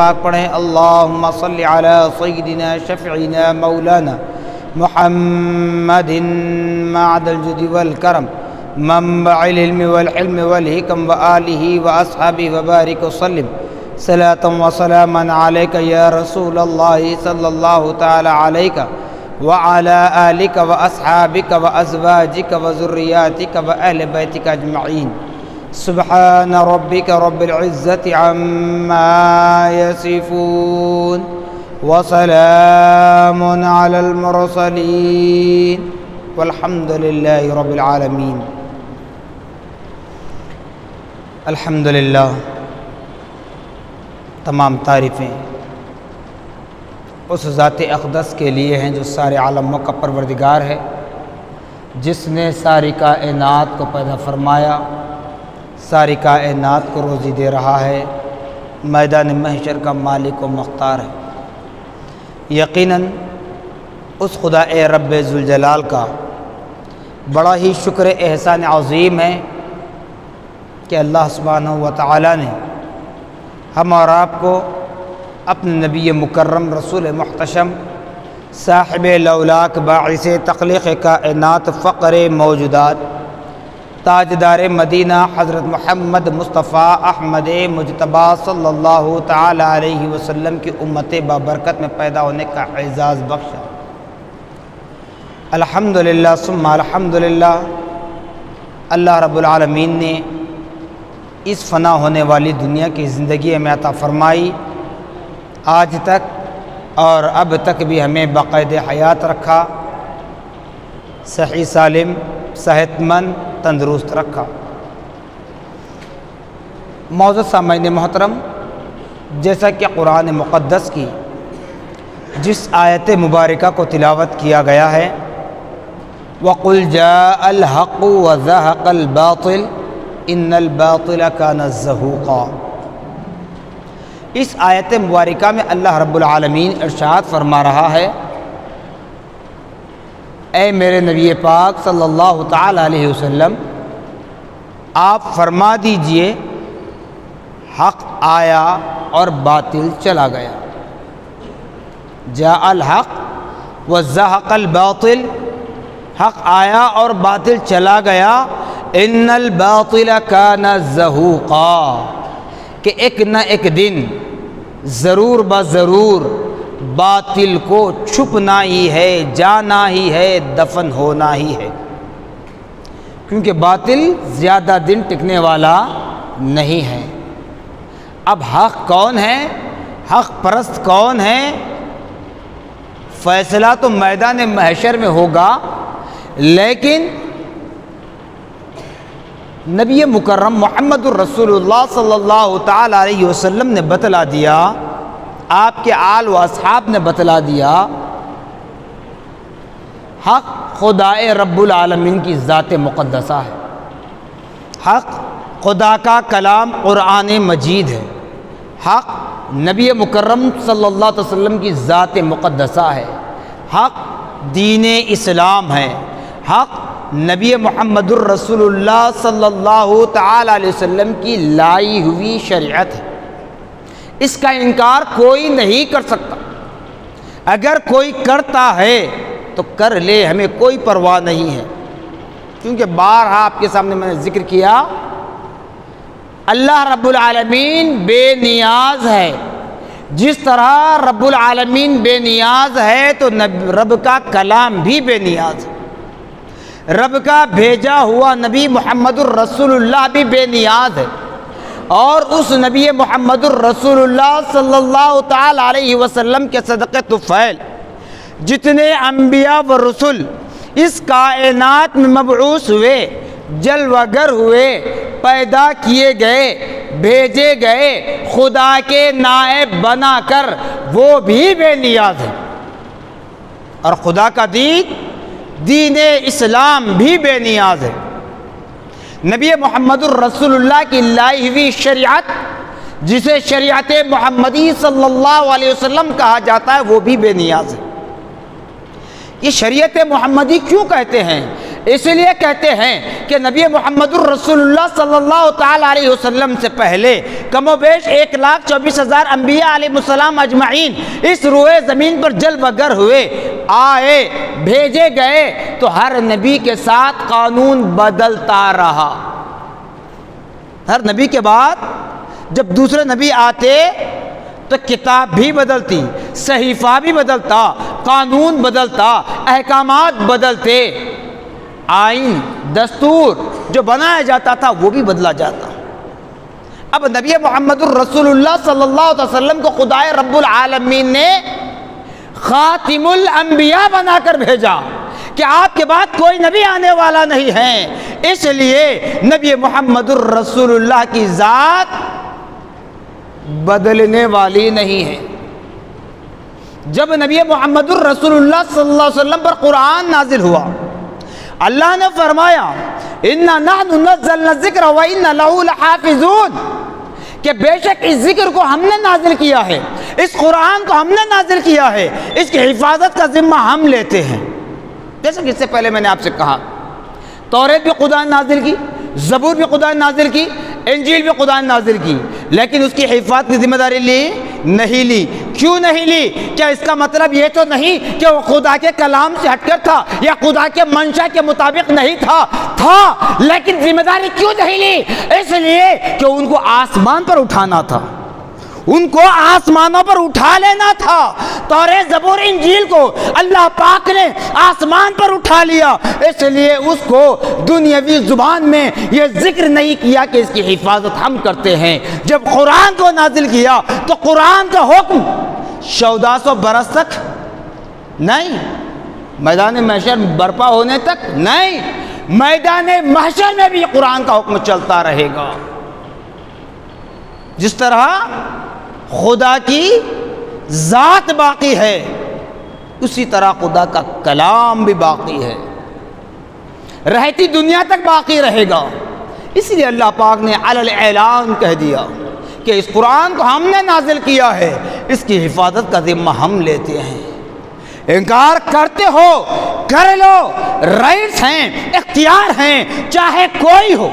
پاک پڑھیں اللہم صلی علی سیدنا شفیعنا مولانا محمد معد الجود والکرم منبع العلم والحلم والحکم وآلہ واصحابہ وبارک وسلم صلاۃ وسلاما علیک یا رسول اللہ صلی اللہ تعالی علیک وعلی آلک واصحابک وازواجک وذریاتک واہل بیتک اجمعین سبحان ربک رب العزت عما یصفون وسلام علی المرسلین والحمد للہ رب العالمین۔ الحمدللہ، تمام تعریفیں اس ذات اقدس کے لیے ہیں جو سارے عالموں کا پروردگار ہے، جس نے ساری کائنات کو پیدا فرمایا، ساری کائنات کو روزی دے رہا ہے، میدان محشر کا مالک و مختار ہے۔ یقیناً اس خدا رب ذوالجلال کا بڑا ہی شکر احسان عظیم ہے کہ اللہ سبحانہ و تعالی نے ہم اور آپ کو اپنے نبی مکرم رسول محتشم صاحب لولاک باعث تخلیق کائنات فقر موجودات تاجدار مدینہ حضرت محمد مصطفیٰ احمد مجتبیٰ صلی اللہ تعالی علیہ وسلم کی امت بابرکت میں پیدا ہونے کا اعزاز بخشا۔ الحمدللہ ثم الحمدللہ، اللہ رب العالمین نے اس فنا ہونے والی دنیا کی زندگی میں عطا فرمائی، آج تک اور اب تک بھی ہمیں باقاعدہ حیات رکھا، صحیح سالم صحت مند تندرست رکھا۔ معزز سامعین محترم، جیسا کہ قرآن مقدس کی جس آیت مبارکہ کو تلاوت کیا گیا ہے وَقُلْ جَاءَ الْحَقُّ وَزَهَقَ الْبَاطِلُ إِنَّ الْبَاطِلَ كَانَ زَهُوقًا، اس آیت مبارکہ میں اللہ رب العالمین ارشاد فرما رہا ہے، اے میرے نبی پاک صلی اللہ تعالی علیہ وسلم، آپ فرما دیجئے حق آیا اور باطل چلا گیا۔ جاء الحق وزهق الباطل، حق آیا اور باطل چلا گیا، ان الباطل کان زہوقا، کہ ایک نہ ایک دن ضرور بضرور باطل کو چھپنا ہی ہے، جانا ہی ہے، دفن ہونا ہی ہے، کیونکہ باطل زیادہ دن ٹکنے والا نہیں ہے۔ اب حق کون ہے، حق پرست کون ہے، فیصلہ تو میدان محشر میں ہوگا، لیکن نبی مکرم محمد الرسول اللہ صلی اللہ تعالی علیہ وسلم نے بتلا دیا، آپ کے آل و اصحاب نے بتلا دیا، حق خدا رب العالمین کی ذات مقدسہ ہے، حق خدا کا کلام قرآن مجید ہے، حق نبی مکرم صلی اللہ علیہ وسلم کی ذات مقدسہ ہے، حق دین اسلام ہے، حق نبی محمد الرسول اللہ صلی اللہ تعالی علیہ وسلم کی لائی ہوئی شریعت ہے۔ اس کا انکار کوئی نہیں کر سکتا، اگر کوئی کرتا ہے تو کر لے، ہمیں کوئی پرواہ نہیں ہے، کیونکہ بارہا آپ کے سامنے میں نے ذکر کیا، اللہ رب العالمین بے نیاز ہے۔ جس طرح رب العالمین بے نیاز ہے تو رب کا کلام بھی بے نیاز ہے، رب کا بھیجا ہوا نبی محمد الرسول اللہ بھی بے نیاز ہے، اور اس نبی محمد الرسول اللہ صلی اللہ تعالی علیہ وسلم کے صدقے طفیل جتنے انبیاء و رسول اس کائنات میں مبعوث ہوئے، جلوہ گر ہوئے، پیدا کیے گئے، بھیجے گئے، خدا کے نائب بنا کر، وہ بھی بے نیاز ہے، اور خدا کا دین اسلام بھی بے نیاز ہے۔ نبی محمد الرسول اللہ کی لائی ہوئی شریعت، جسے شریعت محمدی صلی اللہ علیہ وسلم کہا جاتا ہے، وہ بھی بے نیاز ہے۔ یہ شریعت محمدی کیوں کہتے ہیں؟ اس لیے کہتے ہیں کہ نبی محمد الرسول اللہ صلی اللہ تعالی علیہ وسلم سے پہلے کم و بیش 1,24,000 انبیاء علیہ السلام اجمعین اس روئے زمین پر جل بگر ہوئے، آئے، بھیجے گئے، تو ہر نبی کے ساتھ قانون بدلتا رہا۔ ہر نبی کے بعد جب دوسرے نبی آتے تو کتاب بھی بدلتی، صحیفہ بھی بدلتا، قانون بدلتا، احکامات بدلتے، آئین، دستور جو بنایا جاتا تھا وہ بھی بدلا جاتا۔ اب نبی محمد الرسول اللہ صلی اللہ علیہ وسلم کو خدا رب العالمین نے خاتم الانبیاء بنا کر بھیجا کہ آپ کے بعد کوئی نبی آنے والا نہیں ہے، اس لیے نبی محمد الرسول اللہ کی ذات بدلنے والی نہیں ہے۔ جب نبی محمد الرسول اللہ صلی اللہ علیہ وسلم پر قرآن نازل ہوا، اللہ نے فرمایا اِنَّا نَحْنُ نَزَّلْنَا الذِّكْرَ وَإِنَّا لَهُ لَحَافِظُونَ، کہ بے شک اس ذکر کو ہم نے نازل کیا ہے، اس قرآن کو ہم نے نازل کیا ہے، اس کی حفاظت کا ذمہ ہم لیتے ہیں۔ جیسا کہ اس سے پہلے میں نے آپ سے کہا، توریت بھی خدا نے نازل کی، زبور بھی خدا نے نازل کی، انجیل بھی خدا نے نازل کی، لیکن اس کی حفاظت کی ذمہ داری نہیں لی۔ کیوں نہیں لی؟ کیا اس کا مطلب یہ تو نہیں کہ وہ خدا کے کلام سے ہٹ کر تھا یا خدا کے منشا کے مطابق نہیں تھا، لیکن ذمہ داری کیوں نہیں لی؟ اس لیے کہ ان کو آسمان پر اٹھانا تھا، ان کو آسمانوں پر اٹھا لینا تھا۔ توریت، زبور، انجیل کو اللہ پاک نے آسمان پر اٹھا لیا، اس لیے اس کو دنیاوی زبان میں یہ ذکر نہیں کیا کہ اس کی حفاظت ہم کرتے ہیں۔ جب قرآن کو نازل کیا تو قرآن کا حکم 1400 برس تک نہیں، میدان محشر برپا ہونے تک نہیں، میدان محشر میں بھی قرآن کا حکم چلتا رہے گا۔ جس طرح خدا کی ذات باقی ہے، اسی طرح خدا کا کلام بھی باقی ہے، رہتی دنیا تک باقی رہے گا۔ اس لیے اللہ پاک نے علی الاعلان کہہ دیا کہ اس قرآن کو ہم نے نازل کیا ہے، اس کی حفاظت کا ذمہ ہم لیتے ہیں۔ انکار کرتے ہو کر لو، رائٹس ہیں، اختیار ہیں، چاہے کوئی ہو۔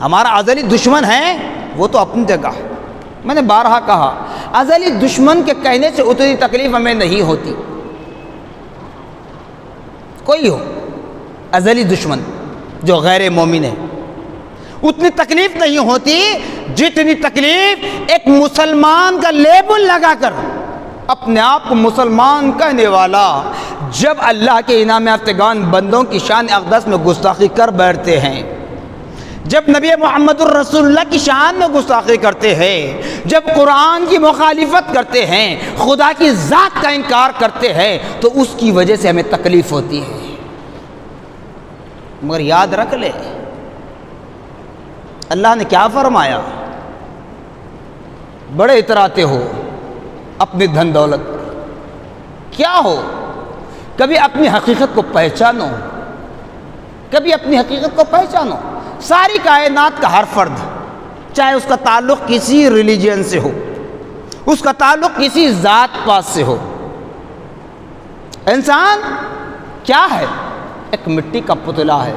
ہمارا ازلی دشمن ہے وہ تو اپنی جگہ، میں نے بارہا کہا، ازلی دشمن کے کہنے سے اتنی تکلیف ہمیں نہیں ہوتی۔ کوئی ہو ازلی دشمن جو غیر مومن ہے، اتنی تکلیف نہیں ہوتی جتنی تکلیف ایک مسلمان کا لیبل لگا کر اپنے آپ کو مسلمان کہنے والا جب اللہ کے انعام یافتگان بندوں کی شان اقدس میں گستاخی کر بیٹھتے ہیں، جب نبی محمد الرسول اللہ کی شان میں گستاخی کرتے ہیں، جب قرآن کی مخالفت کرتے ہیں، خدا کی ذات کا انکار کرتے ہیں، تو اس کی وجہ سے ہمیں تکلیف ہوتی ہے۔ مگر یاد رکھ لے اللہ نے کیا فرمایا؟ بڑے اتراتے ہو اپنی دھن دولت پر، کیا ہو؟ کبھی اپنی حقیقت کو پہچانو، کبھی اپنی حقیقت کو پہچانو۔ ساری کائنات کا ہر فرد، چاہے اس کا تعلق کسی ریلیجن سے ہو، اس کا تعلق کسی ذات پات سے ہو، انسان کیا ہے؟ ایک مٹی کا پتلا ہے،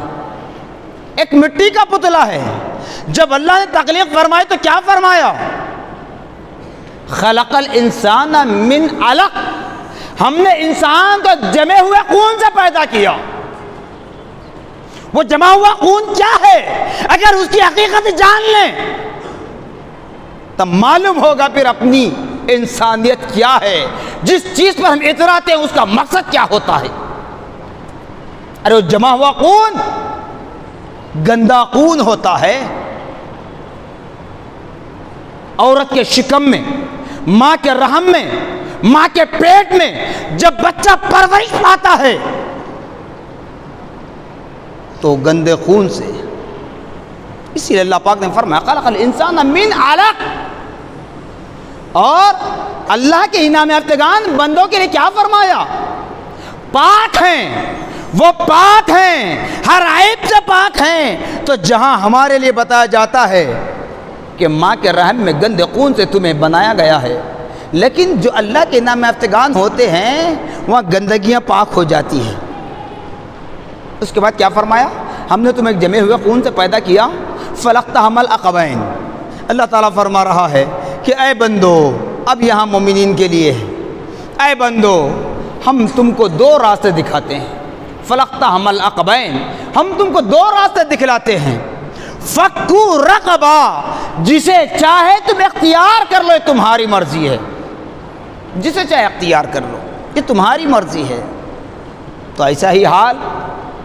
ایک مٹی کا پتلا ہے۔ جب اللہ نے تخلیق فرمائی تو کیا فرمایا؟ خلق الانسان من علق، ہم نے انسان کو جمے ہوئے خون سے پیدا کیا۔ وہ جمع ہوا خون کیا ہے؟ اگر اس کی حقیقت جان لیں تب معلوم ہوگا پھر اپنی انسانیت کیا ہے، جس چیز پر ہم اتراتے ہیں اس کا مقصد کیا ہوتا ہے۔ ارے وہ جمع ہوا خون گندا خون ہوتا ہے۔ عورت کے شکم میں، ماں کے رحم میں، ماں کے پیٹ میں جب بچہ پرورش پاتا ہے تو گندے خون سے، اسی لیے اللہ پاک نے فرمایا خلق الانسان من علق۔ اور اللہ کے انعام یافتگان بندوں کے لیے کیا فرمایا؟ پاک ہیں، وہ پاک ہیں، ہر عیب سے پاک ہیں۔ تو جہاں ہمارے لیے بتایا جاتا ہے کہ ماں کے رحم میں گندے خون سے تمہیں بنایا گیا ہے، لیکن جو اللہ کے انعام یافتگان ہوتے ہیں وہاں گندگیاں پاک ہو جاتی ہیں۔ اس کے بعد کیا فرمایا؟ ہم نے تمہیں ایک جمے ہوئے خون سے پیدا کیا، فلقتحم العقبین۔ اللہ تعالیٰ فرما رہا ہے کہ اے بندو، اب یہاں مومنین کے لیے ہے، اے بندو ہم تم کو دو راستے دکھاتے ہیں، فلقتحم العقبین، ہم تم کو دو راستے دکھلاتے ہیں، فکو رقبہ، جسے چاہے تم اختیار کر لو، یہ تمہاری مرضی ہے، جسے چاہے اختیار کر لو، یہ تمہاری مرضی ہے۔ تو ایسا ہی حال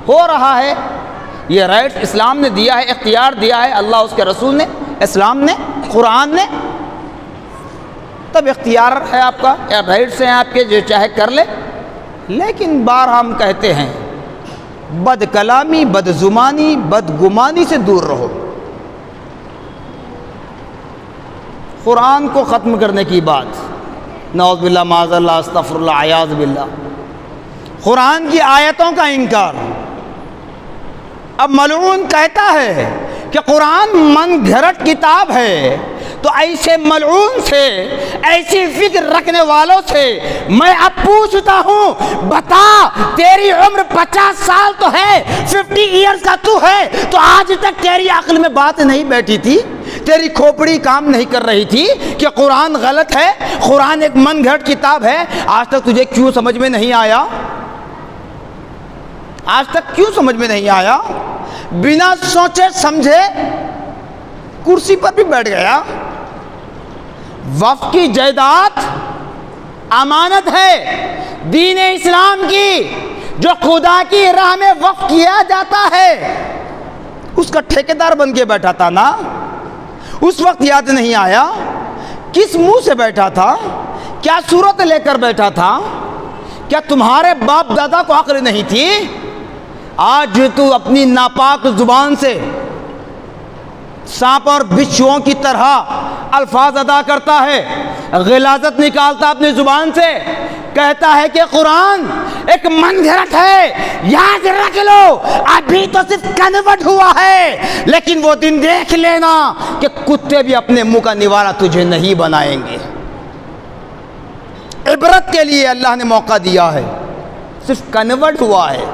ہو رہا ہے، یہ رائٹ اسلام نے دیا ہے، اختیار دیا ہے اللہ، اس کے رسول نے، اسلام نے، قرآن نے، تب اختیار ہے آپ کا، یا رائٹس ہیں آپ کے، جو چاہے کر لے۔ لیکن بارہا ہم کہتے ہیں بد کلامی، بد زمانی، بد گمانی سے دور رہو۔ قرآن کو ختم کرنے کی بات، نعوذ باللہ، معاذ اللہ، استغفر اللہ، اعوذ باللہ، قرآن کی آیتوں کا انکار۔ اب ملعون کہتا ہے کہ قرآن من گھڑت کتاب ہے، تو ایسے ملعون سے، ایسی فکر رکھنے والوں سے میں اب پوچھتا ہوں، بتا تیری عمر 50 سال تو ہے، 50 ایئرز کا تو ہے، تو آج تک تیری عقل میں بات نہیں بیٹھی تھی، تیری کھوپڑی کام نہیں کر رہی تھی کہ قرآن غلط ہے، قرآن ایک من گھڑت کتاب ہے؟ آج تک تجھے کیوں سمجھ میں نہیں آیا؟ آج تک کیوں سمجھ میں نہیں آیا؟ بنا سوچے سمجھے کرسی پر بھی بیٹھ گیا۔ وقف کی جائیداد امانت ہے دین اسلام کی، جو خدا کی راہ میں وقف کیا جاتا ہے، اس کا ٹھیکیدار بن کے بیٹھا تھا نا؟ اس وقت یاد نہیں آیا؟ کس منہ سے بیٹھا تھا؟ کیا صورت لے کر بیٹھا تھا؟ کیا تمہارے باپ دادا کو عقل نہیں تھی؟ آج تو اپنی ناپاک زبان سے سانپ اور بچھوؤں کی طرح الفاظ ادا کرتا ہے، غلاظت نکالتا اپنی زبان سے، کہتا ہے کہ قرآن ایک من گھڑت ہے، یاد رکھ لو ابھی تو صرف کنورٹ ہوا ہے، لیکن وہ دن دیکھ لینا کہ کتے بھی اپنے منہ کا نوالہ تجھے نہیں بنائیں گے۔ عبرت کے لیے اللہ نے موقع دیا ہے، صرف کنورٹ ہوا ہے،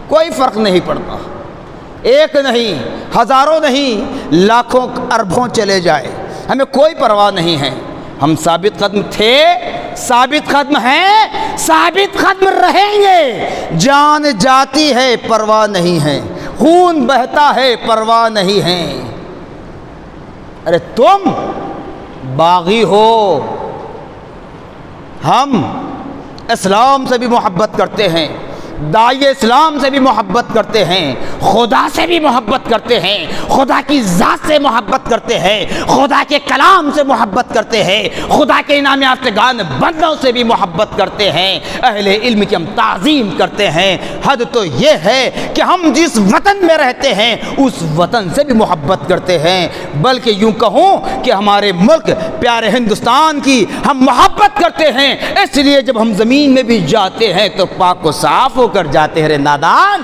کوئی فرق نہیں پڑتا، ایک نہیں، ہزاروں نہیں، لاکھوں اربوں چلے جائے، ہمیں کوئی پرواہ نہیں ہے۔ ہم ثابت قدم تھے، ثابت قدم ہیں، ثابت قدم رہیں گے۔ جان جاتی ہے پرواہ نہیں ہے، خون بہتا ہے پرواہ نہیں ہے۔ ارے تم باغی ہو، ہم اسلام سے بھی محبت کرتے ہیں، داعی اسلام سے بھی محبت کرتے ہیں، خدا سے بھی محبت کرتے ہیں، خدا کی ذات سے محبت کرتے ہیں، خدا کے کلام سے محبت کرتے ہیں، خدا کے انعام یافتگان بندوں سے بھی محبت کرتے ہیں، اہل علم کی ہم تعظیم کرتے ہیں۔ حد تو یہ ہے کہ ہم جس وطن میں رہتے ہیں اس وطن سے بھی محبت کرتے ہیں، بلکہ یوں کہوں کہ ہمارے ملک پیارے ہندوستان کی ہم محبت کرتے ہیں، اس لیے جب ہم زمین میں بھی جاتے ہیں تو پاک و صاف ہو کر جاتے ہیں۔ رے نادان،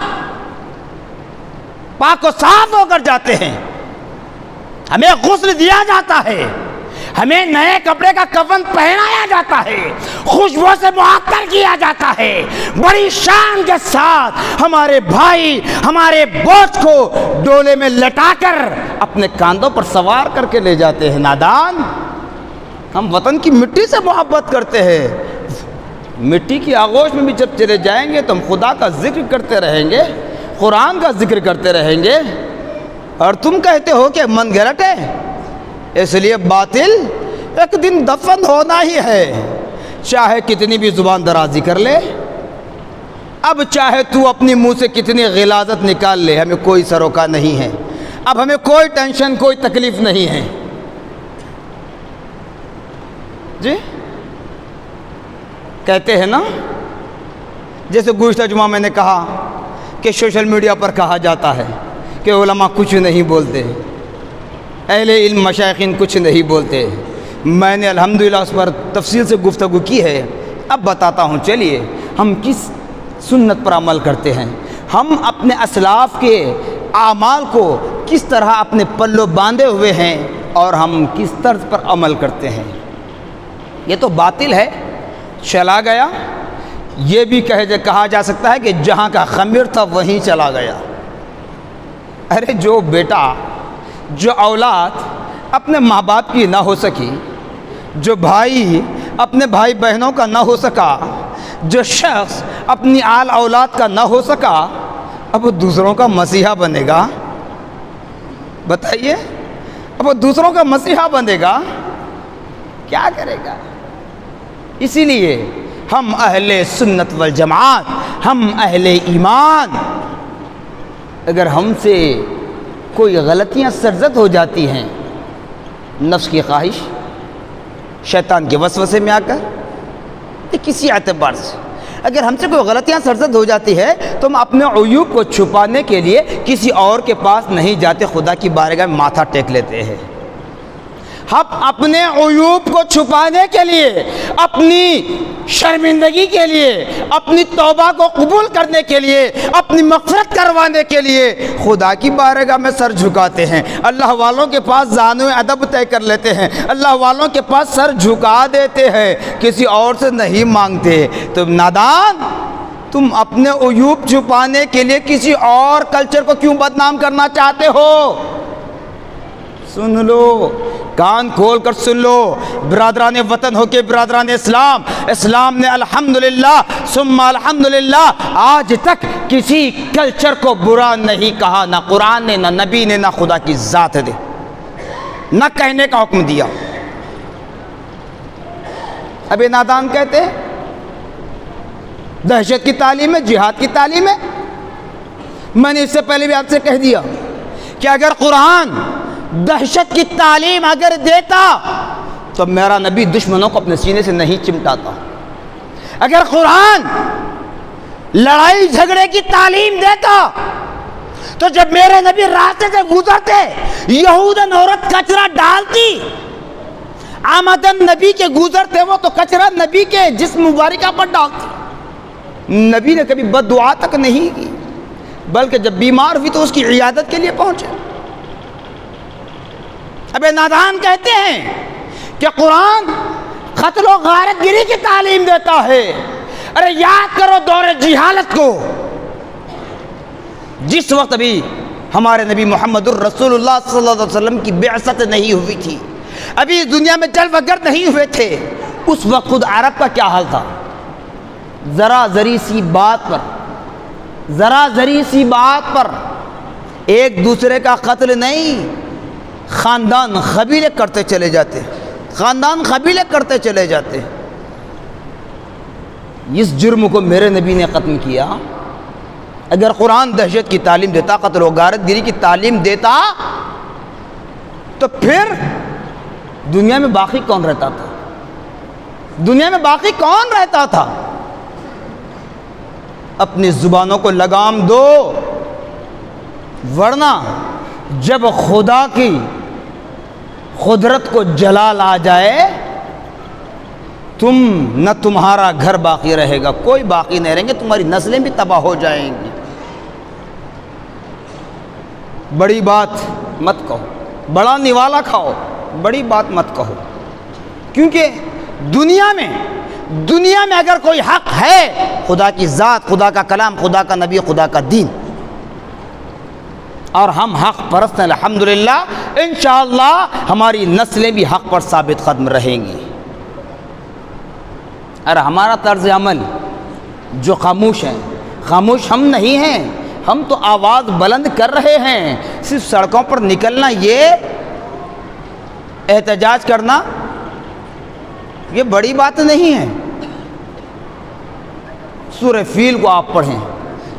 پاک و صاف ہو کر جاتے ہیں، ہمیں غسل دیا جاتا ہے، ہمیں نئے کپڑے کا کفن پہنایا جاتا ہے، خوشبو سے معطر کیا جاتا ہے، بڑی شان کے ساتھ ہمارے بھائی ہمارے بوجھ کو ڈولے میں لٹا کر اپنے کاندھوں پر سوار کر کے لے جاتے ہیں۔ نادان، ہم وطن کی مٹی سے محبت کرتے ہیں، مٹی کی آغوش میں بھی جب چلے جائیں گے تو ہم خدا کا ذکر کرتے رہیں گے، قرآن کا ذکر کرتے رہیں گے، اور تم کہتے ہو کہ من گھڑت ہے، اس لیے باطل ایک دن دفن ہونا ہی ہے، چاہے کتنی بھی زبان درازی کر لے، اب چاہے تو اپنی منہ سے کتنی غلاظت نکال لے، ہمیں کوئی سروکار نہیں ہے، اب ہمیں کوئی ٹینشن، کوئی تکلیف نہیں ہے۔ جی کہتے ہیں نا، جیسے گزشتہ جمعہ میں نے کہا کہ سوشل میڈیا پر کہا جاتا ہے کہ علماء کچھ نہیں بولتے، اہل علم مشائخین کچھ نہیں بولتے۔ میں نے الحمدللہ اس پر تفصیل سے گفتگو کی ہے، اب بتاتا ہوں۔ چلیے ہم کس سنت پر عمل کرتے ہیں، ہم اپنے اسلاف کے اعمال کو کس طرح اپنے پلوں باندھے ہوئے ہیں، اور ہم کس طرز پر عمل کرتے ہیں۔ یہ تو باطل ہے، چلا گیا، یہ بھی کہا جا سکتا ہے کہ جہاں کا خمیر تھا وہیں چلا گیا۔ ارے جو بیٹا، جو اولاد اپنے ماں باپ کی نہ ہو سکی، جو بھائی اپنے بھائی بہنوں کا نہ ہو سکا، جو شخص اپنی آل اولاد کا نہ ہو سکا، اب وہ دوسروں کا مسیحا بنے گا؟ بتائیے، اب وہ دوسروں کا مسیحا بنے گا، کیا کرے گا؟ اسی لیے ہم اہل سنت والجماعت، ہم اہل ایمان، اگر ہم سے کوئی غلطیاں سرزد ہو جاتی ہیں، نفس کی خواہش، شیطان کے وسوسے میں آ کر، کسی اعتبار سے اگر ہم سے کوئی غلطیاں سرزد ہو جاتی ہے تو ہم اپنے عیوب کو چھپانے کے لیے کسی اور کے پاس نہیں جاتے، خدا کی بارگاہ میں ماتھا ٹیک لیتے ہیں۔ ہم اپنے عیوب کو چھپانے کے لیے، اپنی شرمندگی کے لیے، اپنی توبہ کو قبول کرنے کے لیے، اپنی مغفرت کروانے کے لیے خدا کی بارگاہ میں سر جھکاتے ہیں، اللہ والوں کے پاس زانو ادب طے کر لیتے ہیں، اللہ والوں کے پاس سر جھکا دیتے ہیں، کسی اور سے نہیں مانگتے۔ تم نادان، تم اپنے عیوب چھپانے کے لیے کسی اور کلچر کو کیوں بدنام کرنا چاہتے ہو؟ سن لو، کان کھول کر سن لو، برادران وطن ہو کے برادران اسلام، اسلام نے الحمدللہ ثم الحمدللہ آج تک کسی کلچر کو برا نہیں کہا، نہ قرآن نے، نہ نبی نے، نہ خدا کی ذات نے، نہ کہنے کا حکم دیا۔ اب یہ نادان کہتے ہیں دہشت کی تعلیم ہے، جہاد کی تعلیم ہے۔ میں نے اس سے پہلے بھی آپ سے کہہ دیا کہ اگر قرآن دہشت کی تعلیم اگر دیتا تو میرا نبی دشمنوں کو اپنے سینے سے نہیں چمٹاتا۔ اگر قرآن لڑائی جھگڑے کی تعلیم دیتا تو جب میرے نبی راستے سے گزرتے یہودن عورت کچرا ڈالتی، آمدن نبی کے گزرتے وہ تو کچرا نبی کے جسم مبارکہ پر ڈالتی۔ نبی نے کبھی بد دعا تک نہیں کی، بلکہ جب بیمار ہوئی تو اس کی عیادت کے لیے پہنچے۔ اب نادان کہتے ہیں کہ قرآن قتل و غارت گری کی تعلیم دیتا ہے۔ ارے یاد کرو دور جہالت کو، جس وقت ابھی ہمارے نبی محمد الرسول اللہ صلی اللہ علیہ وسلم کی بعثت نہیں ہوئی تھی، ابھی اس دنیا میں جلوہ گر نہیں ہوئے تھے، اس وقت خود عرب کا کیا حال تھا؟ ذرا ذری سی بات پر ایک دوسرے کا قتل نہیں، خاندان قبیلے کرتے چلے جاتے۔ اس جرم کو میرے نبی نے ختم کیا۔ اگر قرآن دہشت کی تعلیم دیتا، قتل و غارت گری کی تعلیم دیتا، تو پھر دنیا میں باقی کون رہتا تھا؟ اپنی زبانوں کو لگام دو، ورنہ جب خدا کی قدرت کو جلال آ جائے، نہ تمہارا گھر باقی رہے گا، کوئی باقی نہیں رہیں گے، تمہاری نسلیں بھی تباہ ہو جائیں گی۔ بڑی بات مت کہو، بڑا نوالا کھاؤ، بڑی بات مت کہو، کیونکہ دنیا میں اگر کوئی حق ہے، خدا کی ذات، خدا کا کلام، خدا کا نبی، خدا کا دین، اور ہم حق پرست ہیں الحمدللہ، انشاءاللہ ہماری نسلیں بھی حق پر ثابت قدم رہیں گی۔ اور ہمارا طرز عمل جو خاموش ہم نہیں ہیں، ہم تو آواز بلند کر رہے ہیں۔ صرف سڑکوں پر نکلنا، یہ احتجاج کرنا، یہ بڑی بات نہیں ہے۔ سورہ فیل کو آپ پڑھیں،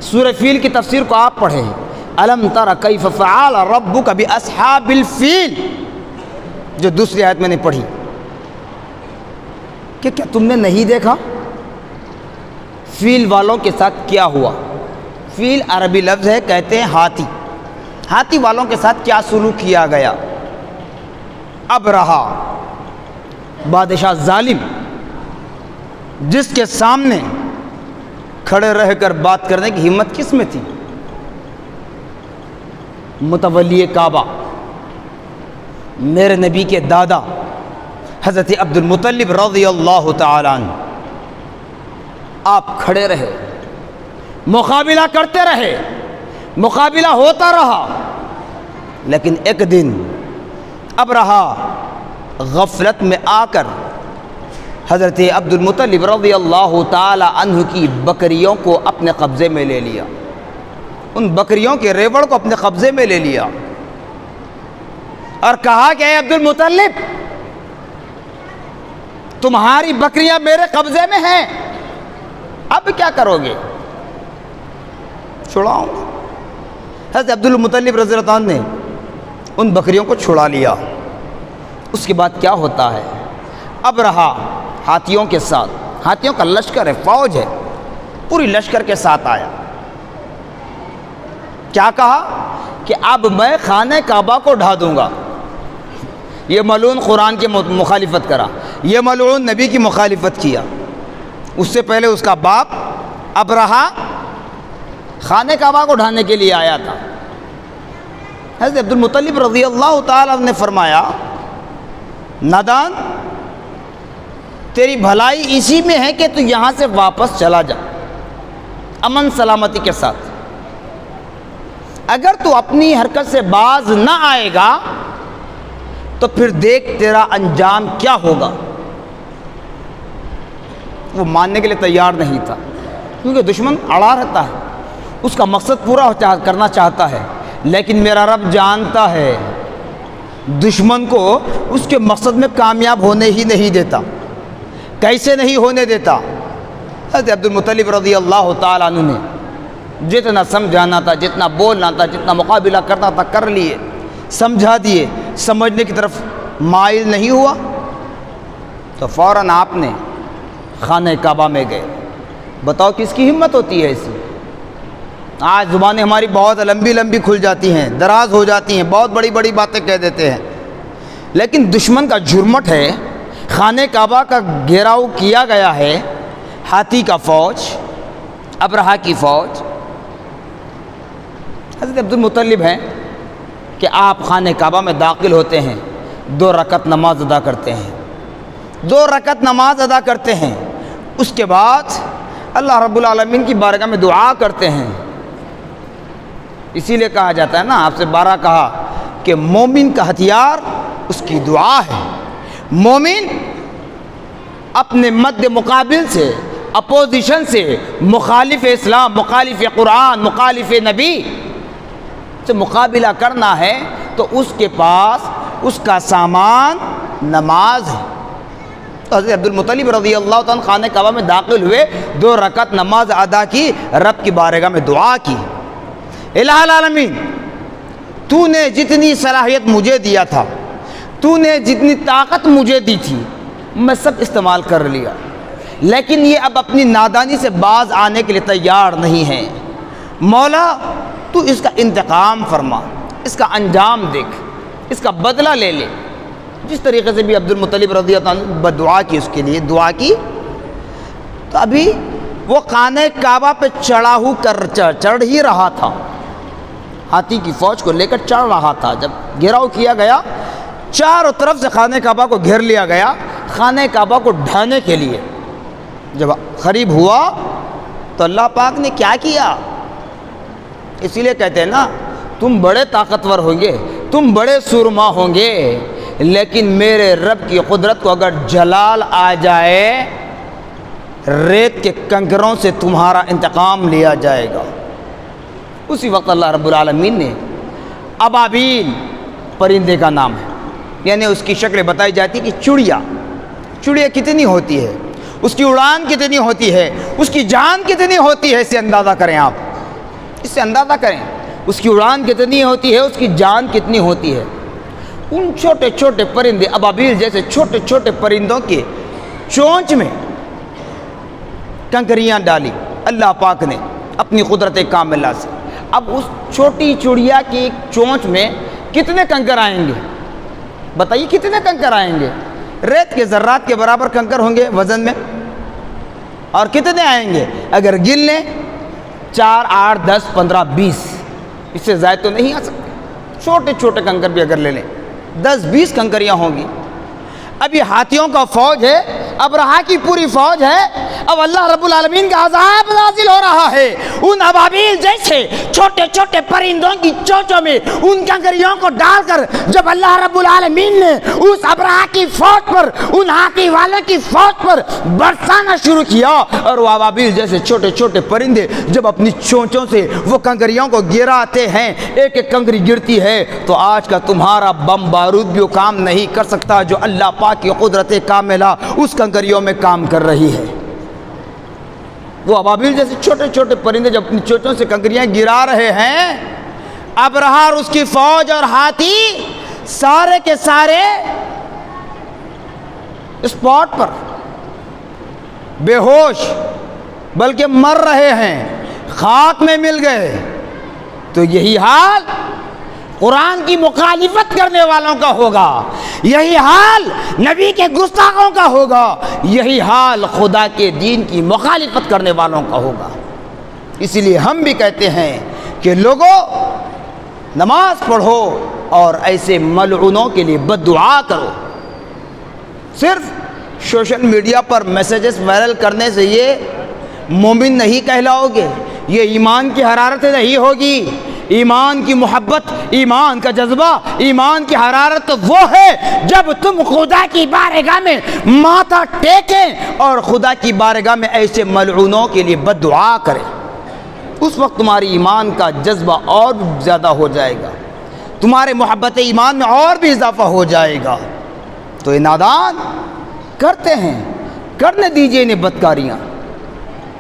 سورہ فیل کی تفسیر کو آپ پڑھیں، الم تر کیف فعل ربک باصحاب الفیل، جو دوسری آیت میں نے پڑھی، کہ کیا تم نے نہیں دیکھا فیل والوں کے ساتھ کیا ہوا؟ فیل عربی لفظ ہے، کہتے ہیں ہاتھی والوں کے ساتھ کیا سلوک کیا گیا۔ اب رہا بادشاہ ظالم، جس کے سامنے کھڑے رہ کر بات کرنے کی ہمت کس میں تھی؟ متولی کعبہ، میرے نبی کے دادا حضرت عبد المطلب رضی اللہ تعالیٰ عنہ، آپ کھڑے رہے، مقابلہ کرتے رہے، مقابلہ ہوتا رہا، لیکن ایک دن ابرہہ غفلت میں آ کر حضرت عبد المطلب رضی اللہ تعالی عنہ کی بکریوں کو اپنے قبضے میں لے لیا، ان بکریوں کے ریوڑ کو اپنے قبضے میں لے لیا اور کہا کہ اے عبد المطلب، تمہاری بکریاں میرے قبضے میں ہیں، اب کیا کرو گے؟ چھڑاؤں گا۔ حضرت عبد المطلب رضی اللہ عنہ نے ان بکریوں کو چھڑا لیا۔ اس کے بعد کیا ہوتا ہے؟ ابرہہ ہاتھیوں کے ساتھ، ہاتھیوں کا لشکر ہے، فوج ہے، پوری لشکر کے ساتھ آیا۔ کیا کہا کہ اب میں خانہ کعبہ کو ڈھا دوں گا۔ یہ ملعون قرآن کی مخالفت کرا، یہ ملعون نبی کی مخالفت کیا۔ اس سے پہلے اس کا باپ ابرہہ خانہ کعبہ کو ڈھانے کے لیے آیا تھا۔ حضرت عبد المطلب رضی اللہ تعالیٰ نے فرمایا، نادان، تیری بھلائی اسی میں ہے کہ تو یہاں سے واپس چلا جا امن سلامتی کے ساتھ۔ اگر تو اپنی حرکت سے باز نہ آئے گا تو پھر دیکھ تیرا انجام کیا ہوگا۔ وہ ماننے کے لیے تیار نہیں تھا، کیونکہ دشمن اڑا رہتا ہے، اس کا مقصد پورا کرنا چاہتا ہے، لیکن میرا رب جانتا ہے دشمن کو اس کے مقصد میں کامیاب ہونے ہی نہیں دیتا۔ کیسے نہیں ہونے دیتا؟ حضرت عبد المطلب رضی اللہ تعالیٰ عنہ نے جتنا سمجھانا تھا، جتنا بولنا تھا، جتنا مقابلہ کرنا تھا کر لیے، سمجھا دیے، سمجھنے کی طرف مائل نہیں ہوا، تو فوراً آپ نے خانہ کعبہ میں گئے۔ بتاؤ کس کی ہمت ہوتی ہے ایسی؟ آج زبانیں ہماری بہت لمبی لمبی کھل جاتی ہیں، دراز ہو جاتی ہیں، بہت بڑی بڑی باتیں کہہ دیتے ہیں، لیکن دشمن کا جرمٹ ہے، خانہ کعبہ کا گھیراؤ کیا گیا ہے، ہاتھی کا فوج، ابرہہ کی فوج۔ حضرت عبد المطلب ہیں کہ آپ خانہ کعبہ میں داخل ہوتے ہیں، 2 رکعت نماز ادا کرتے ہیں، 2 رکعت نماز ادا کرتے ہیں، اس کے بعد اللہ رب العالمین کی بارگاہ میں دعا کرتے ہیں۔ اسی لیے کہا جاتا ہے نا، آپ سے 12 کہا کہ مومن کا ہتھیار اس کی دعا ہے۔ مومن اپنے مد مقابل سے، اپوزیشن سے، مخالف اسلام، مخالف قرآن، مخالف نبی سے مقابلہ کرنا ہے تو اس کے پاس اس کا سامان نماز ہے۔ تو حضرت عبد المطلب رضی اللہ تعالیٰ خانہ کعبہ میں داخل ہوئے، 2 رکعت نماز ادا کی، رب کی بارگاہ میں دعا کی، الہ العالمین، تو نے جتنی صلاحیت مجھے دیا تھا، تو نے جتنی طاقت مجھے دی تھی، میں سب استعمال کر لیا، لیکن یہ اب اپنی نادانی سے باز آنے کے لیے تیار نہیں ہے۔ مولا تو اس کا انتقام فرما، اس کا انجام دیکھ، اس کا بدلہ لے لے۔ جس طریقے سے بھی عبد المطلب رضی اللہ عنہ بدعا کی، اس کے لیے دعا کی، تو ابھی وہ خانہ کعبہ پہ چڑھ ہی رہا تھا، ہاتھی کی فوج کو لے کر چڑھ رہا تھا۔ جب گھیراؤ کیا گیا، چاروں طرف سے خانہ کعبہ کو گھیر لیا گیا، خانہ کعبہ کو ڈھانے کے لیے جب قریب ہوا تو اللہ پاک نے کیا کیا؟ اسی لیے کہتے ہیں نا، تم بڑے طاقتور ہوں گے، تم بڑے سورما ہوں گے، لیکن میرے رب کی قدرت کو اگر جلال آ جائے، ریت کے کنکروں سے تمہارا انتقام لیا جائے گا۔ اسی وقت اللہ رب العالمین نے ابابیل پرندے کا نام ہے، یعنی اس کی شکل بتائی جاتی کہ چڑیا کتنی ہوتی ہے، اس کی اڑان کتنی ہوتی ہے، اس کی جان کتنی ہوتی ہے، اسے اندازہ کریں آپ، اس سے اندازہ کریں اس کی اڑان کتنی ہوتی ہے، اس کی جان کتنی ہوتی ہے۔ ان چھوٹے چھوٹے پرندے، ابابیل جیسے چھوٹے چھوٹے پرندوں کے چونچ میں کنکریاں ڈالی اللہ پاک نے اپنی قدرت کاملہ سے۔ اب اس چھوٹی چڑیا کی چونچ میں کتنے کنکر آئیں گے؟ بتائیے کتنے کنکر آئیں گے؟ ریت کے ذرات کے برابر کنکر ہوں گے وزن میں، اور کتنے آئیں گے اگر گن لیں؟ 4 8 10 15 20، اس سے زائد تو نہیں آ سکتے۔ چھوٹے چھوٹے کنکر بھی اگر لے لیں 10 20 کنکریاں ہوں گی۔ اب یہ ہاتھیوں کا فوج ہے، ابرہہ کی پوری فوج ہے، اب اللہ رب العالمین کا عذاب نازل ہو رہا ہے ان ابابیل جیسے چھوٹے چھوٹے پرندوں کی چونچوں میں ان کنکریوں کو ڈال کر جب اللہ رب العالمین نے اس ابرہہ کی فوج پر ان ہاکی والوں کی فوج پر برسانا شروع کیا اور وہ ابابیل جیسے چھوٹے چھوٹے پرندے جب اپنی چونچوں سے وہ کنکریوں کو گراتے ہیں، ایک ایک کنکری گرتی ہے تو آج کا تمہارا بم بارود بھی وہ کام نہیں کر سکتا جو اللہ پاک کی قدرت کاملہ اس کنکریوں میں کام کر رہی ہے۔ وہ ابابیل جیسے چھوٹے چھوٹے پرندے جب اپنی چونچوں سے کنکریاں گرا رہے ہیں، ابرہہ اور اس کی فوج اور ہاتھی سارے کے سارے اسپاٹ پر بے ہوش بلکہ مر رہے ہیں، خاک میں مل گئے۔ تو یہی حال قرآن کی مخالفت کرنے والوں کا ہوگا، یہی حال نبی کے گستاخوں کا ہوگا، یہی حال خدا کے دین کی مخالفت کرنے والوں کا ہوگا۔ اسی لیے ہم بھی کہتے ہیں کہ لوگوں نماز پڑھو اور ایسے ملعونوں کے لیے بد دعا کرو۔ صرف سوشل میڈیا پر میسیجز وائرل کرنے سے یہ مومن نہیں کہلاؤ گے، یہ ایمان کی حرارت نہیں ہوگی۔ ایمان کی محبت، ایمان کا جذبہ، ایمان کی حرارت وہ ہے جب تم خدا کی بارگاہ میں ماتھا ٹیکیں اور خدا کی بارگاہ میں ایسے ملعونوں کے لیے بد دعا کریں، اس وقت تمہاری ایمان کا جذبہ اور بھی زیادہ ہو جائے گا، تمہارے محبت ایمان میں اور بھی اضافہ ہو جائے گا۔ تو یہ نادان کرتے ہیں، کرنے دیجئے انہیں بدکاریاں۔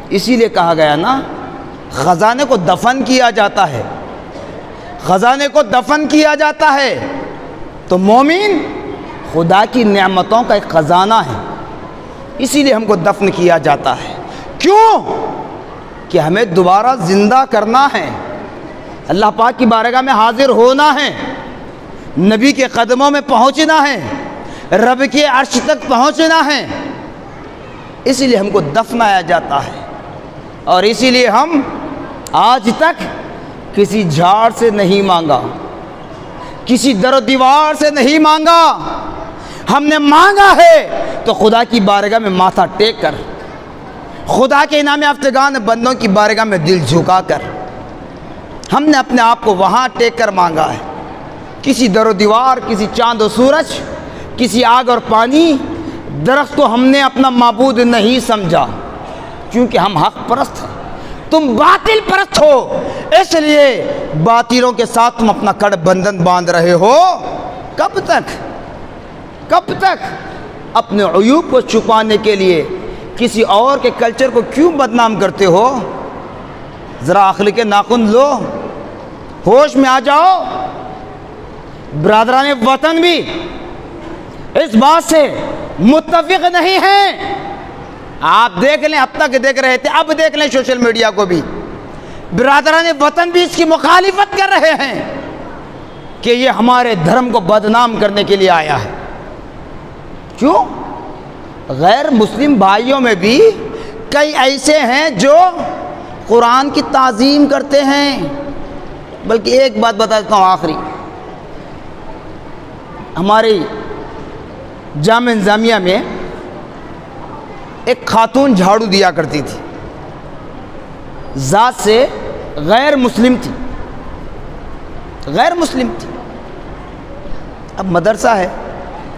اسی لیے کہا گیا نا، خزانے کو دفن کیا جاتا ہے، خزانے کو دفن کیا جاتا ہے۔ تو مومن خدا کی نعمتوں کا ایک خزانہ ہے، اسی لیے ہم کو دفن کیا جاتا ہے۔ کیوں؟ کہ ہمیں دوبارہ زندہ کرنا ہے، اللہ پاک کی بارگاہ میں حاضر ہونا ہے، نبی کے قدموں میں پہنچنا ہے، رب کے عرش تک پہنچنا ہے، اسی لیے ہم کو دفنایا جاتا ہے۔ اور اسی لیے ہم آج تک کسی جھاڑ سے نہیں مانگا، کسی در و دیوار سے نہیں مانگا، ہم نے مانگا ہے تو خدا کی بارگاہ میں ماتھا ٹیک کر، خدا کے انعام یافتگان بندوں کی بارگاہ میں دل جھکا کر، ہم نے اپنے آپ کو وہاں ٹیک کر مانگا ہے۔ کسی در و دیوار، کسی چاند و سورج، کسی آگ اور پانی، درخت کو ہم نے اپنا معبود نہیں سمجھا، کیونکہ ہم حق پرست ہیں، تم باطل پرست ہو، اس لیے باطلوں کے ساتھ تم اپنا کڑ بندھن باندھ رہے ہو۔ کب تک اپنے عیوب کو چھپانے کے لیے کسی اور کے کلچر کو کیوں بدنام کرتے ہو؟ ذرا عقل کے ناخن لو، ہوش میں آ جاؤ۔ برادران وطن بھی اس بات سے متفق نہیں ہیں۔ آپ دیکھ لیں، اب تک دیکھ رہے تھے، اب دیکھ لیں سوشل میڈیا کو بھی، برادران وطن بھی اس کی مخالفت کر رہے ہیں کہ یہ ہمارے دھرم کو بدنام کرنے کے لیے آیا ہے۔ کیوں؟ غیر مسلم بھائیوں میں بھی کئی ایسے ہیں جو قرآن کی تعظیم کرتے ہیں۔ بلکہ ایک بات بتا دیتا ہوں آخری، ہماری جامعہ نظامیہ میں ایک خاتون جھاڑو دیا کرتی تھی، ذات سے غیر مسلم تھی، اب مدرسہ ہے،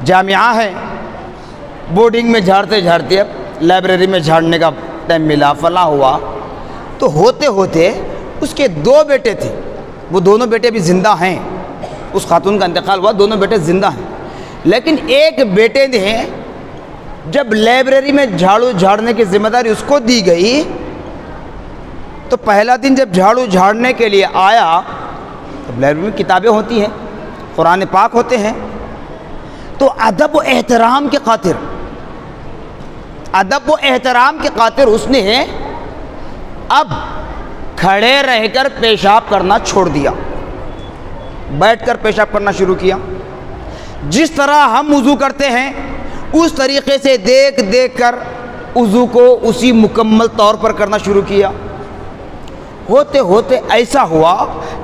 جامعہ ہے، بورڈنگ میں جھاڑتے جھاڑتے اب لائبریری میں جھاڑنے کا ٹائم ملا، فلاں ہوا، تو ہوتے ہوتے اس کے 2 بیٹے تھے، وہ دونوں بیٹے بھی زندہ ہیں، اس خاتون کا انتقال ہوا، دونوں بیٹے زندہ ہیں، لیکن ایک بیٹے نے جب لائبریری میں جھاڑو جھاڑنے کی ذمہ داری اس کو دی گئی تو پہلا دن جب جھاڑو جھاڑنے کے لیے آیا، جب لائبریری میں کتابیں ہوتی ہیں، قرآن پاک ہوتے ہیں، تو ادب و احترام کے خاطر اس نے اب کھڑے رہ کر پیشاب کرنا چھوڑ دیا، بیٹھ کر پیشاب کرنا شروع کیا۔ جس طرح ہم وضو کرتے ہیں اس طریقے سے دیکھ دیکھ کر وضو کو اسی مکمل طور پر کرنا شروع کیا۔ ہوتے ہوتے ایسا ہوا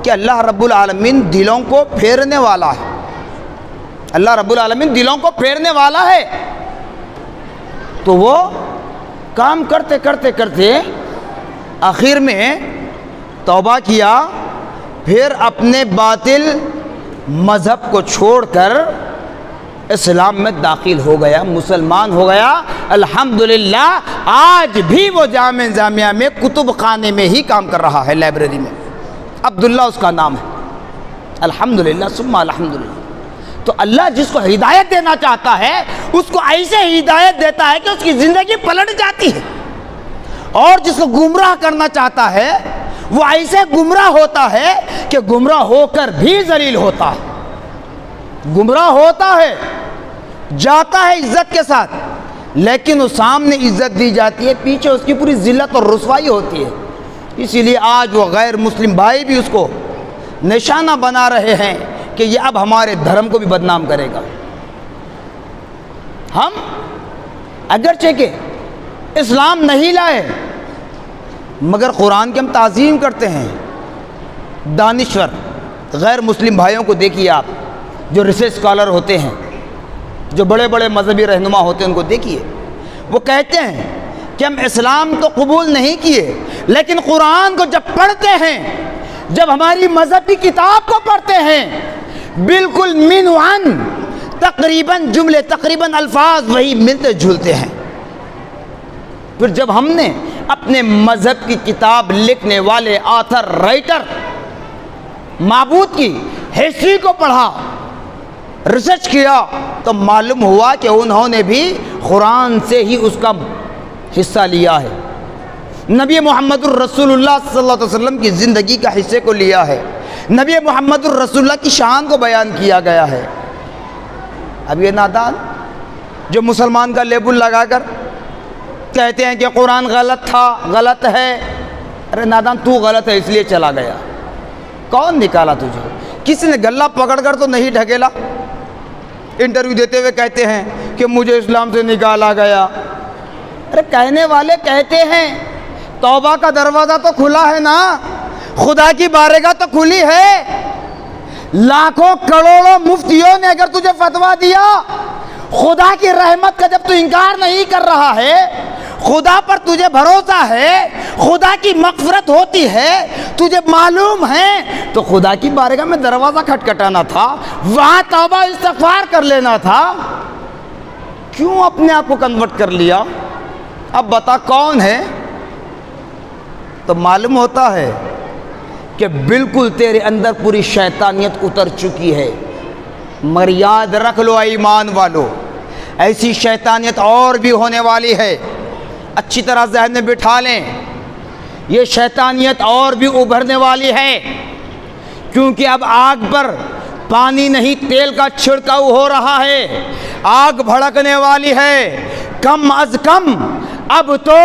کہ اللہ رب العالمین دلوں کو پھیرنے والا ہے، اللہ رب العالمین دلوں کو پھیرنے والا ہے، تو وہ کام کرتے کرتے کرتے آخر میں توبہ کیا، پھر اپنے باطل مذہب کو چھوڑ کر اسلام میں داخل ہو گیا، مسلمان ہو گیا۔ الحمدللہ آج بھی وہ جامعہ میں کتب خانے میں ہی کام کر رہا ہے، لائبریری میں، عبداللہ اس کا نام ہے۔ الحمدللہ ثم الحمدللہ۔ تو اللہ جس کو ہدایت دینا چاہتا ہے اس کو ایسے ہدایت دیتا ہے کہ اس کی زندگی پلٹ جاتی ہے، اور جس کو گمراہ کرنا چاہتا ہے وہ ایسے گمراہ ہوتا ہے کہ گمراہ ہو کر بھی ذلیل ہوتا ہے، گمراہ ہوتا ہے، جاتا ہے عزت کے ساتھ، لیکن وہ سامنے عزت دی جاتی ہے، پیچھے اس کی پوری ذلت اور رسوائی ہوتی ہے۔ اسی لیے آج وہ غیر مسلم بھائی بھی اس کو نشانہ بنا رہے ہیں کہ یہ اب ہمارے دھرم کو بھی بدنام کرے گا۔ ہم اگرچہ کہ اسلام نہیں لائے مگر قرآن کی ہم تعظیم کرتے ہیں۔ دانشور غیر مسلم بھائیوں کو دیکھیے آپ، جو ریسرچ اسکالر ہوتے ہیں، جو بڑے بڑے مذہبی رہنما ہوتے ہیں، ان کو دیکھیے، وہ کہتے ہیں کہ ہم اسلام تو قبول نہیں کیے لیکن قرآن کو جب پڑھتے ہیں، جب ہماری مذہبی کتاب کو پڑھتے ہیں، بالکل من عن تقریباً جملے، تقریباً الفاظ وہی ملتے جھولتے ہیں۔ پھر جب ہم نے اپنے مذہب کی کتاب لکھنے والے آتھر، رائٹر، معبود کی ہسٹری کو پڑھا، ریسرچ کیا، تو معلوم ہوا کہ انہوں نے بھی قرآن سے ہی اس کا حصہ لیا ہے، نبی محمد الرسول اللہ صلی اللہ علیہ وسلم کی زندگی کا حصے کو لیا ہے، نبی محمد الرسول اللہ کی شان کو بیان کیا گیا ہے۔ اب یہ نادان جو مسلمان کا لیبل لگا کر کہتے ہیں کہ قرآن غلط تھا، غلط ہے، ارے نادان تو غلط ہے اس لیے چلا گیا، کون نکالا تجھے؟ کسی نے گلہ پکڑ کر تو نہیں ڈھکیلا۔ انٹرویو دیتے ہوئے کہتے ہیں کہ مجھے اسلام سے نکالا گیا، ارے کہنے والے کہتے ہیں، توبہ کا دروازہ تو کھلا ہے نا، خدا کی بارگاہ تو کھلی ہے، لاکھوں کروڑوں مفتیوں نے اگر تجھے فتویٰ دیا، خدا کی رحمت کا جب تو انکار نہیں کر رہا ہے، خدا پر تجھے بھروسہ ہے، خدا کی مغفرت ہوتی ہے، تجھے معلوم ہے، تو خدا کی بارگاہ میں دروازہ کھٹکھٹانا تھا، وہاں توبہ استغفار کر لینا تھا، کیوں اپنے آپ کو کنورٹ کر لیا؟ اب بتا کون ہے؟ تو معلوم ہوتا ہے کہ بالکل تیرے اندر پوری شیطانیت اتر چکی ہے۔ مگر یاد رکھ لو ایمان والو، ایسی شیطانیت اور بھی ہونے والی ہے، اچھی طرح ذہن میں بٹھا لیں، یہ شیطانیت اور بھی ابھرنے والی ہے، کیونکہ اب آگ پر پانی نہیں تیل کا چھڑکاؤ ہو رہا ہے، آگ بھڑکنے والی ہے۔ کم از کم اب تو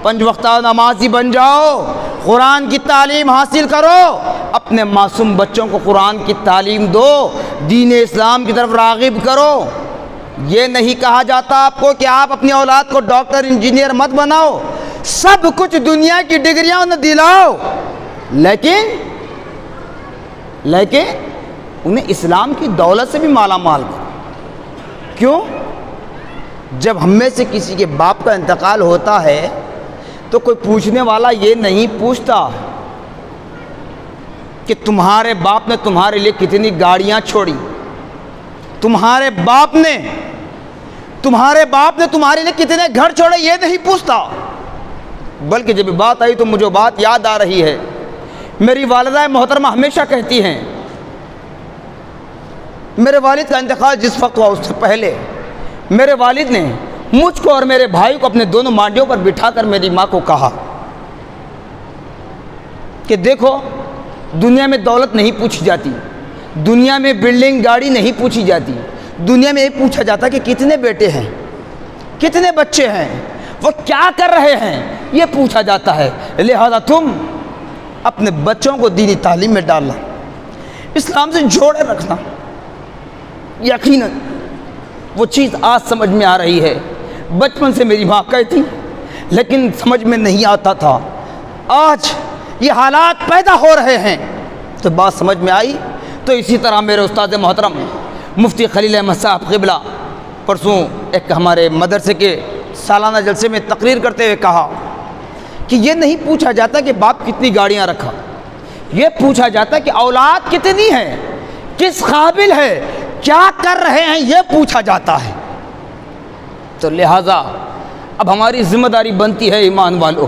5 وقتہ نمازی بن جاؤ، قرآن کی تعلیم حاصل کرو، اپنے معصوم بچوں کو قرآن کی تعلیم دو، دین اسلام کی طرف راغب کرو۔ یہ نہیں کہا جاتا آپ کو کہ آپ اپنی اولاد کو ڈاکٹر انجینئر مت بناؤ، سب کچھ دنیا کی ڈگریاں انہیں دلاؤ، لیکن انہیں اسلام کی دولت سے بھی مالا مال کرو۔ کیوں؟ جب ہم میں سے کسی کے باپ کا انتقال ہوتا ہے تو کوئی پوچھنے والا یہ نہیں پوچھتا کہ تمہارے باپ نے تمہارے لیے کتنی گاڑیاں چھوڑی، تمہارے باپ نے تمہارے لیے کتنے گھر چھوڑے، یہ نہیں پوچھتا۔ بلکہ جب بات آئی تو مجھے بات یاد آ رہی ہے، میری والدہ محترمہ ہمیشہ کہتی ہیں، میرے والد کا انتقال جس وقت ہوا اس سے پہلے میرے والد نے مجھ کو اور میرے بھائی کو اپنے دونوں مانڈیوں پر بٹھا کر میری ماں کو کہا کہ دیکھو، دنیا میں دولت نہیں پوچھی جاتی، دنیا میں بلڈنگ گاڑی نہیں پوچھی جاتی، دنیا میں یہ پوچھا جاتا کہ کتنے بیٹے ہیں، کتنے بچے ہیں، وہ کیا کر رہے ہیں، یہ پوچھا جاتا ہے۔ لہذا تم اپنے بچوں کو دینی تعلیم میں ڈالنا، اسلام سے جوڑے رکھنا۔ یقیناً وہ چیز آج سمجھ میں آ رہی ہے، بچپن سے میری ماں کہتی لیکن سمجھ میں نہیں آتا تھا، آج یہ حالات پیدا ہو رہے ہیں تو بات سمجھ میں آئی۔ تو اسی طرح میرے استاد محترم مفتی خلیل احمد صاحب قبلہ پرسوں ایک ہمارے مدرسے کے سالانہ جلسے میں تقریر کرتے ہوئے کہا کہ یہ نہیں پوچھا جاتا کہ باپ کتنی گاڑیاں رکھا، یہ پوچھا جاتا کہ اولاد کتنی ہے، کس قابل ہے، کیا کر رہے ہیں، یہ پوچھا جاتا ہے۔ تو لہٰذا اب ہماری ذمہ داری بنتی ہے ایمان والوں،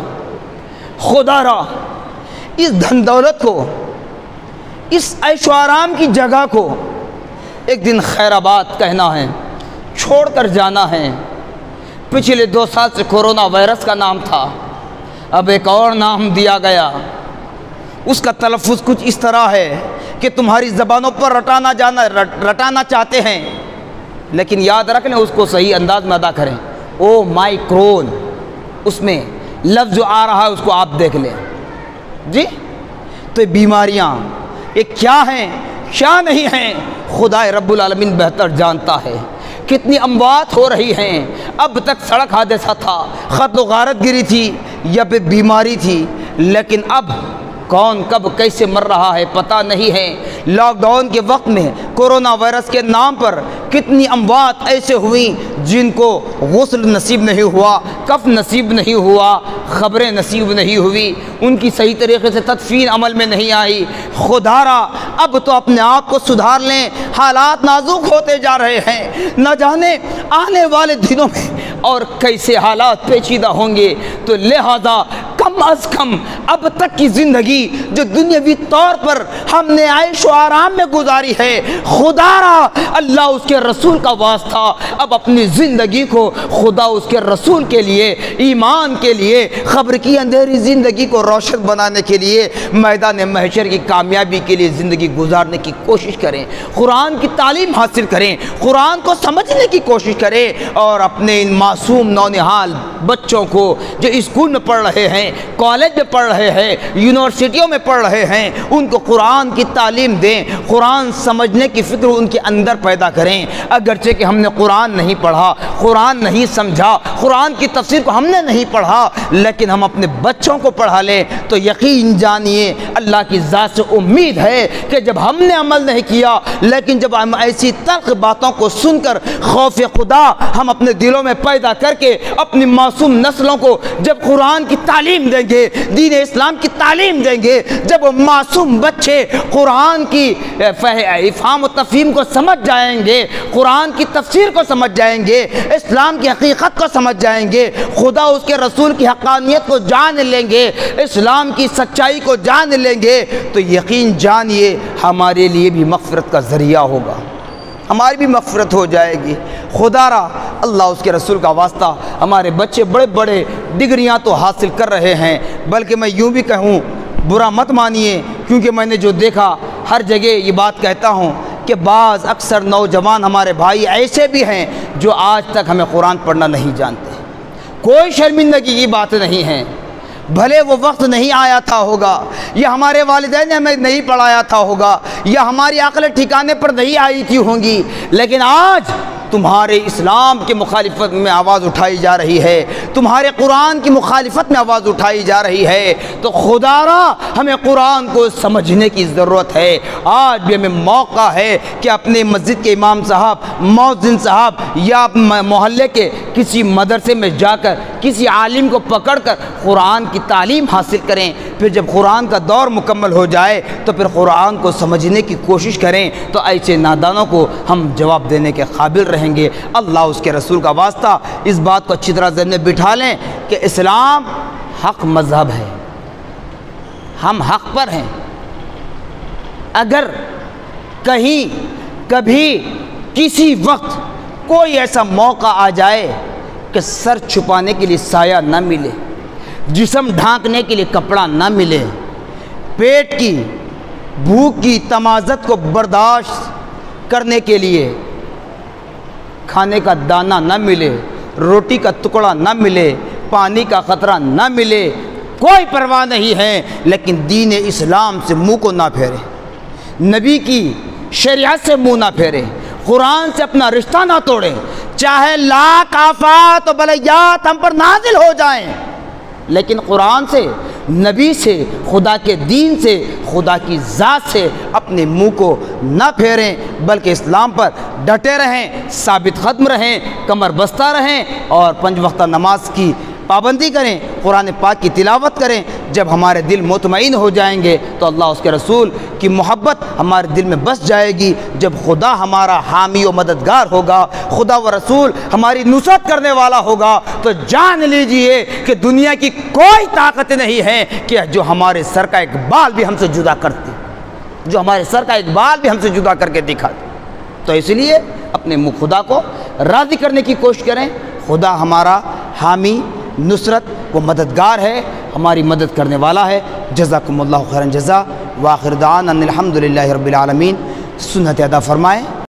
خدا را اس دھن دولت کو، اس عیش و آرام کی جگہ کو ایک دن خیر آباد کہنا ہے، چھوڑ کر جانا ہے۔ پچھلے 2 سال سے کورونا وائرس کا نام تھا، اب ایک اور نام دیا گیا، اس کا تلفظ کچھ اس طرح ہے کہ تمہاری زبانوں پر رٹانا چاہتے ہیں، لیکن یاد رکھ لیں اس کو صحیح انداز میں ادا کریں۔ او مائکرون، اس میں لفظ جو آ رہا ہے اس کو آپ دیکھ لیں جی۔ تو یہ بیماریاں یہ کیا ہیں کیا نہیں ہیں، خدا رب العالمین بہتر جانتا ہے۔ کتنی اموات ہو رہی ہیں، اب تک سڑک حادثہ تھا، قتل و غارت گری تھی یا پھر بیماری تھی، لیکن اب کون کب کیسے مر رہا ہے پتہ نہیں ہے۔ لاک ڈاؤن کے وقت میں کورونا وائرس کے نام پر کتنی اموات ایسے ہوئیں جن کو غسل نصیب نہیں ہوا، کفن نصیب نہیں ہوا، خبریں نصیب نہیں ہوئی، ان کی صحیح طریقے سے تدفین عمل میں نہیں آئی۔ خدا را اب تو اپنے آپ کو سدھار لیں، حالات نازک ہوتے جا رہے ہیں، نہ جانے آنے والے دنوں میں اور کیسے حالات پیچیدہ ہوں گے۔ تو لہذا کم از کم اب تک کی زندگی جو دنیاوی طور پر ہم نے عیش و آرام میں گزاری ہے، خدا را اللہ اس کے رسول کا واسطہ اب اپنی زندگی کو خدا اس کے رسول کے لیے، ایمان کے لیے، خبر کی اندھیری زندگی کو روشن بنانے کے لیے، میدان محشر کی کامیابی کے لیے زندگی گزارنے کی کوشش کریں، قرآن کی تعلیم حاصل کریں، قرآن کو سمجھنے کی کوشش کریں، اور اپنے ان معصوم نونہال بچوں کو جو اسکول میں پڑھ رہے ہیں، کالج میں پڑھ رہے ہیں، یونیورسٹیوں میں پڑھ رہے ہیں، ان کو قرآن کی تعلیم دیں، قرآن سمجھنے کی فکر ان کے اندر پیدا کریں۔ اگرچہ کہ ہم نے قرآن نہیں پڑھا، قرآن نہیں سمجھا، قرآن کی تفسیر کو ہم نے نہیں پڑھا، لیکن ہم اپنے بچوں کو پڑھا لیں تو یقین جانیے اللہ کی ذات سے امید ہے کہ جب ہم نے عمل نہیں کیا، لیکن جب ہم ایسی تلخ باتوں کو سن کر خوف خدا ہم اپنے دلوں میں پیدا کر کے اپنی معصوم نسلوں کو جب قرآن کی تعلیم دیں گے، دین اسلام کی تعلیم دیں گے، جب معصوم بچے قرآن کی افہام و تفہیم کو سمجھ جائیں گے، قرآن کی تفسیر کو سمجھ جائیں گے، اسلام کی حقیقت کو سمجھ جائیں گے، خدا اس کے رسول کی حقانیت کو جان لیں گے، اسلام کی سچائی کو جان لیں گے، تو یقین جانیے ہمارے لیے بھی مغفرت کا ذریعہ ہوگا، ہماری بھی مغفرت ہو جائے گی۔ خدا را اللہ اس کے رسول کا واسطہ ہمارے بچے بڑے بڑے ڈگریاں تو حاصل کر رہے ہیں، بلکہ میں یوں بھی کہوں، برا مت مانیے، کیونکہ میں نے جو دیکھا ہر جگہ یہ بات کہتا ہوں کہ بعض اکثر نوجوان ہمارے بھائی ایسے بھی ہیں جو آج تک ہمیں قرآن پڑھنا نہیں جانتے۔ کوئی شرمندگی کی بات نہیں ہے، بھلے وہ وقت نہیں آیا تھا ہوگا، یا ہمارے والدین نے ہمیں نہیں پڑھایا تھا ہوگا، یا ہماری عقل ٹھکانے پر نہیں آئی تھی ہوں گی، لیکن آج تمہارے اسلام کے مخالفت میں آواز اٹھائی جا رہی ہے، تمہارے قرآن کی مخالفت میں آواز اٹھائی جا رہی ہے، تو خدا را ہمیں قرآن کو سمجھنے کی ضرورت ہے۔ آج بھی ہمیں موقع ہے کہ اپنے مسجد کے امام صاحب، مؤذن صاحب، یا محلے کے کسی مدرسے میں جا کر کسی عالم کو پکڑ کر قرآن کی تعلیم حاصل کریں، پھر جب قرآن کا دور مکمل ہو جائے تو پھر قرآن کو سمجھنے کی کوشش کریں، تو ایسے نادانوں کو ہم جواب دینے کے قابل رہیں گے۔ اللہ اس کے رسول کا واسطہ اس بات کو اچھی طرح ذہن میں بٹھا لیں کہ اسلام حق مذہب ہے، ہم حق پر ہیں۔ اگر کہیں کبھی کسی وقت کوئی ایسا موقع آ جائے کہ سر چھپانے کے لیے سایہ نہ ملے، جسم ڈھانکنے کے لیے کپڑا نہ ملے، پیٹ کی بھوک کی تمازت کو برداشت کرنے کے لیے کھانے کا دانہ نہ ملے، روٹی کا ٹکڑا نہ ملے، پانی کا قطرہ نہ ملے، کوئی پرواہ نہیں ہے، لیکن دین اسلام سے منہ کو نہ پھیرے، نبی کی شریعت سے منہ نہ پھیرے، قرآن سے اپنا رشتہ نہ توڑے، چاہے لاکھ آفات و بلیات ہم پر نازل ہو جائیں، لیکن قرآن سے نبی سے، خدا کے دین سے، خدا کی ذات سے اپنے منہ کو نہ پھیریں، بلکہ اسلام پر ڈٹے رہیں، ثابت قدم رہیں، کمر بستہ رہیں اور 5 وقتہ نماز کی پابندی کریں، قرآن پاک کی تلاوت کریں۔ جب ہمارے دل مطمئن ہو جائیں گے تو اللہ اس کے رسول کی محبت ہمارے دل میں بس جائے گی۔ جب خدا ہمارا حامی و مددگار ہوگا، خدا و رسول ہماری نصرت کرنے والا ہوگا، تو جان لیجئے کہ دنیا کی کوئی طاقت نہیں ہے کہ جو ہمارے سر کا ایک بال بھی ہم سے جدا کرتی، جو ہمارے سر کا ایک بال بھی ہم سے جدا کر کے دکھاتی۔ تو اس لیے اپنے خدا کو راضی کرنے کی کوشش کریں۔ خدا ہمارا حامی، نصرت و مددگار ہے، ہماری مدد کرنے والا ہے۔ جزاکم اللہ خیرا جزا، وآخر دعوانا ان الحمد للہ رب العالمین۔ سنت ادا فرمائیں۔